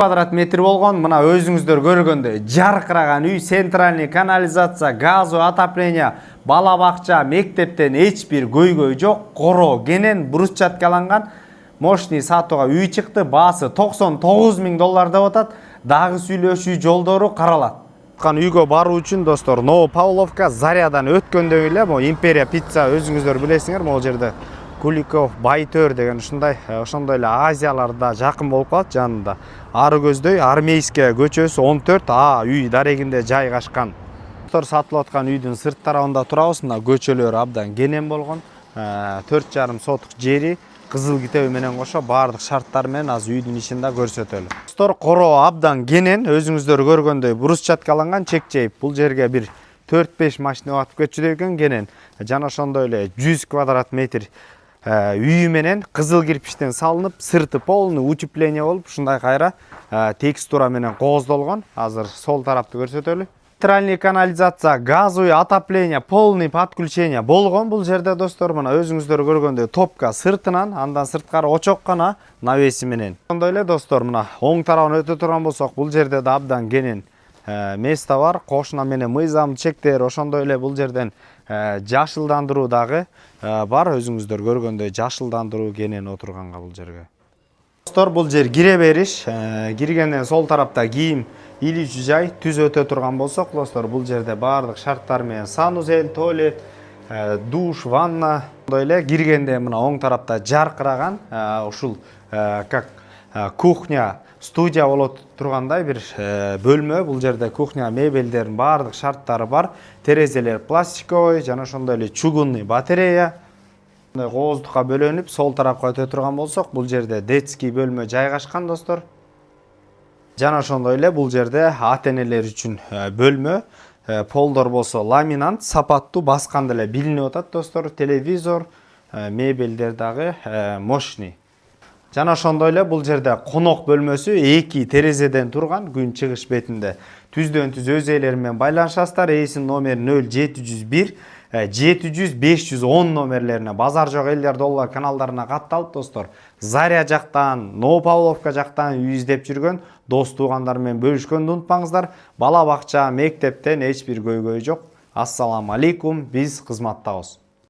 квадрат метр болгон. Мына өзүңүздөр көргөндөй жаркыраган үй, центральный канализация, газы, отопление, бала бакча, мектептен эч бир көйгөй жок. Коро кенен брусчаткаланган мощный сатууга үй чыкты. Баасы $99,000 деп атат. Дагы сүйлөшүү жолдору каралат. Үйгө баруу үчүн достор, Новопавловка Зарядан өткөндөн эле могу Империя пицца өзүңүздөр билесиңер, могу жерде Куликов, Байтөр деген ошондой эле Азияларда жакын болуп калат. Жанында ары көздөй Армейская көчөсү 14А үй дарегинде жайгашкан. Достор, сатылып аткан үйдүн сырт тарабында турабыз. Мына көчөлөр абдан кенен болгон. 4,5 соток жери, кызыл китеби менен кошо баардык шарттар менен азыр үйдүн ичинде көрсөтөлү. Достор, коро абдан кенен, өзүңүздөр көргөндөй брусчаткаланган, чек-чейип. Бул жерге бир 4-5 машина батып кетчү экен кенен. Жана ошондой эле 100 квадрат метр үйү менен кызыл кирпичтен салынып, сырты полный утепление болуп, ушундай кайра текстура менен кооздолгон. Азыр сол тарапты көрсөтөлү. Центральный канализация, газовый отопление, полный подключение болгон бул жерде достор. Мына өзүңүздөр көргөндөй топка сыртынан, андан сырткары очок гана навеси менен. Ошондой эле достор, мына оң тарабын өтө турган болсок, бул жерде да абдан кенен место бар. Кошуна менен мыйзам чектер, ошондой эле бул жерден жашылдандыруу дагы бар. Өзүңүздөр көргөндөй жашылдандыруу кенен отурганга бул жерге. Достор, бул жер кире бериш. Киргенден сол тарапта кийим илүүчү жай түз өтө турган болсок, достор, бул жерде баардык шарттар менен санузел, туалет, душ, ванна. Ошондой эле киргенде мына оң тарапта жаркыраган ушул как кухня, студия боло тургандай бир бөлмө. Бул жерде кухня мебелдердин баардык шарттары бар. Терезелер пластиковый, жана ошондой эле чугунный батарея. Кооздукка бөлөнүп, сол тарапка өтө турган болсок, бул жерде детский бөлмө жайгашкан достор. Жана ошондой эле бул жерде ата-энелер үчүн бөлмө. Полдор болсо ламинант, сапаттуу, басканда эле билинип атат достор. Телевизор, мебелдер дагы мощный. Жана ошондой эле бул жерде конок бөлмөсү 2 терезеден турган, күн чыгыш бетинде. Түздөн түз өз ээлери менен байланышасыздар. Эсин номери 0701 700 510 номерлерине базар жок элдер доллар каналдарына катталып достор. Заря жактан, Новопавловка жактан үй издеп жүргөн дос туугандар менен бөлүшкөндү унутпаңыздар. Бала бакча, мектептен эч бир көйгөй жок. Ассаламу алейкум, биз кызматтабыз.